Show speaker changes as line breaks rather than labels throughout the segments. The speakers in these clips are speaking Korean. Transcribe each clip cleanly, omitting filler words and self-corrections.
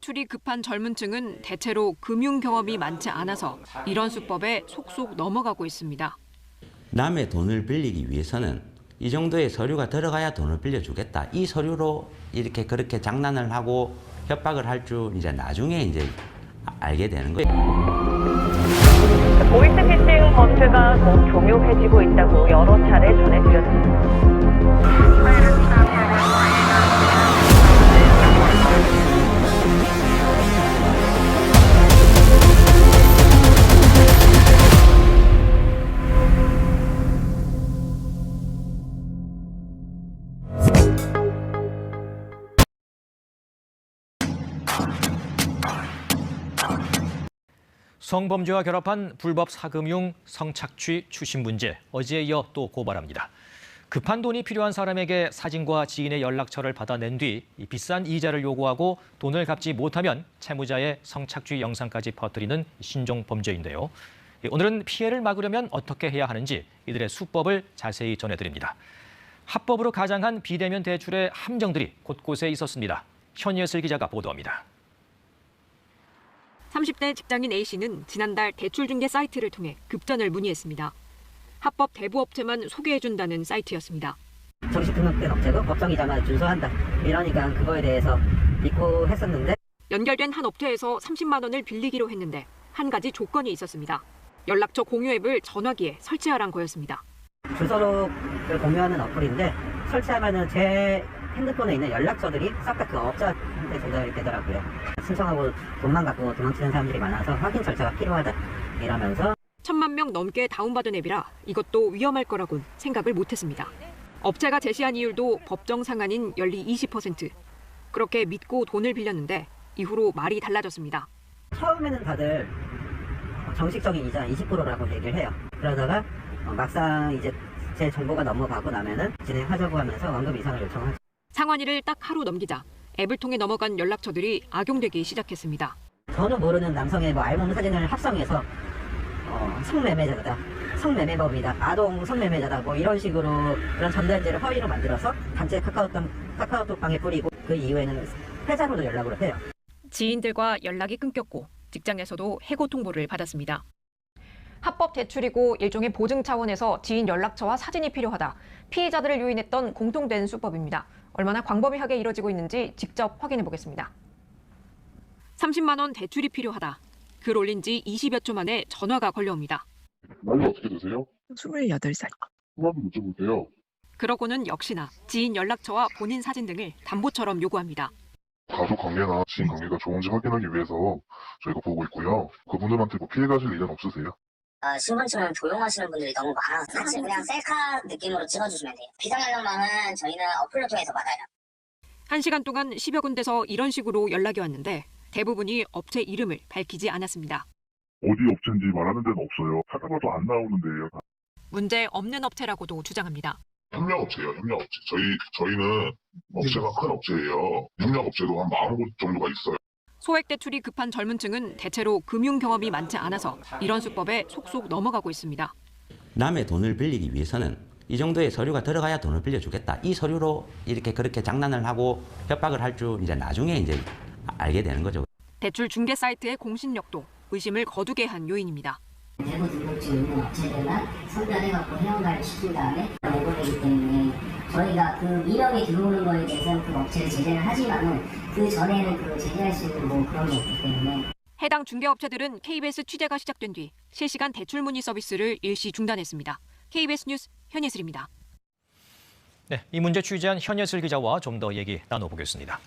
출이 급한 젊은 층은 대체로 금융 경험이 많지 않아서 이런 수법에 속속 넘어가고 있습니다.
남의 돈을 빌리기 위해서는 이 정도의 서류가 들어가야 돈을 빌려주겠다. 이 서류로 이렇게 그렇게 장난을 하고 협박을 할 줄 이제 나중에 이제 알게 되는 거예요.
보이스피싱 범죄가 더 교묘해지고 있다고 여러 차례 전해드렸습니다.
성범죄와 결합한 불법 사금융, 성착취, 추심 문제, 어제에 이어 또 고발합니다. 급한 돈이 필요한 사람에게 사진과 지인의 연락처를 받아낸 뒤 비싼 이자를 요구하고 돈을 갚지 못하면 채무자의 성착취 영상까지 퍼뜨리는 신종 범죄인데요. 오늘은 피해를 막으려면 어떻게 해야 하는지 이들의 수법을 자세히 전해드립니다. 합법으로 가장한 비대면 대출의 함정들이 곳곳에 있었습니다. 현예슬 기자가 보도합니다.
30대 직장인 A씨는 지난달 대출 중개 사이트를 통해 급전을 문의했습니다. 합법 대부업체만 소개해준다는 사이트였습니다.
정식 등록된 업체도 법정이자만 준수한다. 이러니까 그거에 대해서 믿고 했었는데
연결된 한 업체에서 30만 원을 빌리기로 했는데 한 가지 조건이 있었습니다. 연락처 공유 앱을 전화기에 설치하란 거였습니다.
주소록을 공유하는 어플인데 설치하면은 제 핸드폰에 있는 연락처들이 싹 다 그 업자한테 전달이 되더라고요. 신청하고 돈만 갖고 도망치는 사람들이 많아서 확인 절차가 필요하다 이러면서
1,000만 명 넘게 다운받은 앱이라 이것도 위험할 거라곤 생각을 못했습니다. 업체가 제시한 이율도 법정 상한인 연리 20%. 그렇게 믿고 돈을 빌렸는데 이후로 말이 달라졌습니다.
처음에는 다들 정식적인 이자 20%라고 얘기를 해요. 그러다가 막상 이제 제 정보가 넘어가고 나면은 진행하자고 하면서 원금 이상을 요청하죠.
상환일을 딱 하루 넘기자 앱을 통해 넘어간 연락처들이 악용되기 시작했습니다.
저는 모르는 남성의 알몸 사진을 합성해서 성매매자다, 성매매범이다, 아동 성매매자다 이런 식으로 그런 전단지를 허위로 만들어서 단체 카카오톡방에 뿌리고 그 이후에는 회사로도 연락을 해요.
지인들과 연락이 끊겼고 직장에서도 해고 통보를 받았습니다. 합법 대출이고 일종의 보증 차원에서 지인 연락처와 사진이 필요하다. 피해자들을 유인했던 공통된 수법입니다. 얼마나 광범위하게 이뤄지고 있는지 직접 확인해 보겠습니다. 30만 원 대출이 필요하다. 글 올린 지 20여 초 만에 전화가 걸려옵니다.
나이가 어떻게 되세요?
28살.
성함 여쭤볼게요.
그러고는 역시나 지인 연락처와 본인 사진 등을 담보처럼 요구합니다.
가족 관계나 지인 관계가 좋은지 확인하기 위해서 저희가 보고 있고요. 그분들한테 피해 가실 일은 없으세요?
신분증을 도용하시는 분들이 너무 많아서 사실 그냥 셀카 느낌으로 찍어주시면 돼요. 비상연락망은 저희는 어플로 통해서 받아요.
1시간 동안 10여 군데서 이런 식으로 연락이 왔는데 대부분이 업체 이름을 밝히지 않았습니다.
어디 업체인지 말하는 데는 없어요. 찾아봐도 안 나오는데요.
문제 없는 업체라고도 주장합니다.
협력업체예요, 협력업체. 저희는 업체가 큰 업체예요. 협력업체도 한 40곳 정도가 있어요.
소액 대출이 급한 젊은 층은 대체로 금융 경험이 많지 않아서 이런 수법에 속속 넘어가고 있습니다.
남의 돈을 빌리기 위해서는 이 정도의 서류가 들어가야 돈을 빌려주겠다. 이 서류로 이렇게 그렇게 장난을 하고 협박을 할 줄 이제 나중에 이제 알게 되는 거죠.
대출 중개 사이트의 공신력도 의심을 거두게 한 요인입니다.
대부 등록증 있는 업체들만 선별해갖고 회원가를 시킨 다음에 내보내기 때문에 저희가 그 민원이 들어오는 거에 대해서는 그 업체를 제재를 하지만은 그 전에는 그 제재할 수 있는 그런 게 없기 때문에
해당 중개업체들은 KBS 취재가 시작된 뒤 실시간 대출 문의 서비스를 일시 중단했습니다. KBS 뉴스 현예슬입니다.
네, 이 문제 취재한 현예슬 기자와 좀 더 얘기 나눠보겠습니다.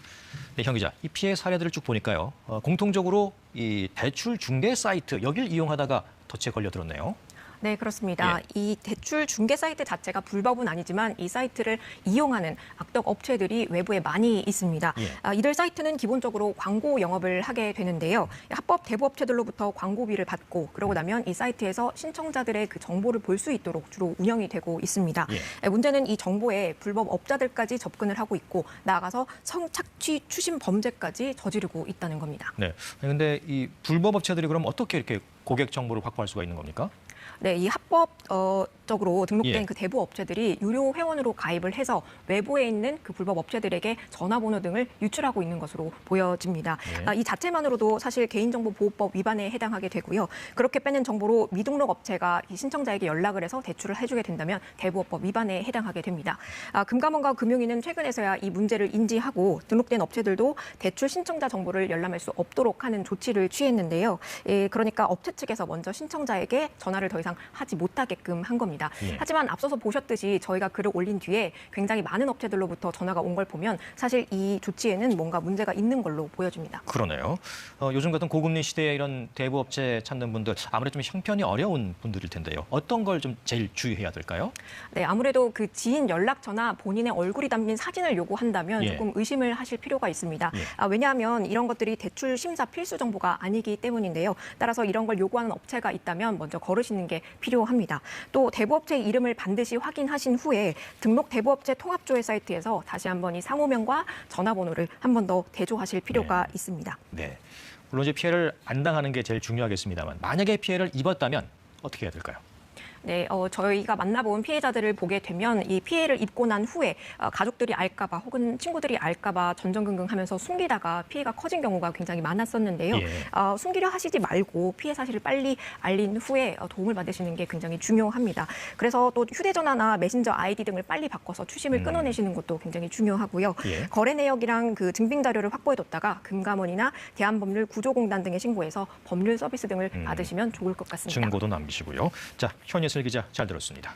네, 현 기자, 이 피해 사례들을 쭉 보니까요. 공통적으로 이 대출 중개 사이트 여길 이용하다가 덫에 걸려들었네요.
네, 그렇습니다. 이 대출 중개 사이트 자체가 불법은 아니지만 이 사이트를 이용하는 악덕 업체들이 외부에 많이 있습니다. 이들 사이트는 기본적으로 광고 영업을 하게 되는데요. 합법 대부업체들로부터 광고비를 받고 그러고 나면 이 사이트에서 신청자들의 그 정보를 볼 수 있도록 주로 운영이 되고 있습니다. 문제는 이 정보에 불법 업자들까지 접근을 하고 있고 나아가서 성착취 추심 범죄까지 저지르고 있다는 겁니다.
네, 그런데 이 불법 업체들이 그럼 어떻게 이렇게 고객 정보를 확보할 수가 있는 겁니까?
네, 이 합법적으로 등록된
예.
그 대부 업체들이 유료 회원으로 가입을 해서 외부에 있는 그 불법 업체들에게 전화번호 등을 유출하고 있는 것으로 보여집니다.
예.
이 자체만으로도 사실 개인정보보호법 위반에 해당하게 되고요. 그렇게 빼낸 정보로 미등록 업체가 이 신청자에게 연락을 해서 대출을 해주게 된다면 대부업법 위반에 해당하게 됩니다. 금감원과 금융위는 최근에서야 이 문제를 인지하고 등록된 업체들도 대출 신청자 정보를 열람할 수 없도록 하는 조치를 취했는데요. 그러니까 업체 측에서 먼저 신청자에게 전화를 더 이상 하지 못하게끔 한 겁니다.
예.
하지만 앞서서 보셨듯이 저희가 글을 올린 뒤에 굉장히 많은 업체들로부터 전화가 온 걸 보면 사실 이 조치에는 뭔가 문제가 있는 걸로 보여집니다.
그러네요. 요즘 같은 고금리 시대에 이런 대부업체 찾는 분들 아무래도 좀 형편이 어려운 분들일 텐데요. 어떤 걸 좀 제일 주의해야 될까요?
네, 아무래도 그 지인 연락처나 본인의 얼굴이 담긴 사진을 요구한다면
예.
조금 의심을 하실 필요가 있습니다.
예.
왜냐하면 이런 것들이 대출 심사 필수 정보가 아니기 때문인데요. 따라서 이런 걸 요구하는 업체가 있다면 먼저 거르시는 게 필요합니다. 또 대부업체의 이름을 반드시 확인하신 후에 등록 대부업체 통합조회 사이트에서 다시 한번 이 상호명과 전화번호를 한 번 더 대조하실 필요가 있습니다.
네. 물론 이제 피해를 안 당하는 게 제일 중요하겠습니다만 만약에 피해를 입었다면 어떻게 해야 될까요?
네, 저희가 만나본 피해자들을 보게 되면 이 피해를 입고 난 후에 가족들이 알까봐 혹은 친구들이 알까봐 전전긍긍하면서 숨기다가 피해가 커진 경우가 굉장히 많았었는데요.
예.
숨기려 하시지 말고 피해 사실을 빨리 알린 후에 도움을 받으시는 게 굉장히 중요합니다. 그래서 또 휴대전화나 메신저 아이디 등을 빨리 바꿔서 추심을 끊어내시는 것도 굉장히 중요하고요.
예. 거래
내역이랑 그 증빙 자료를 확보해뒀다가 금감원이나 대한법률구조공단 등에 신고해서 법률 서비스 등을 받으시면 좋을 것 같습니다.
증거도 남기시고요. 자, 현예슬 기자 잘 들었습니다.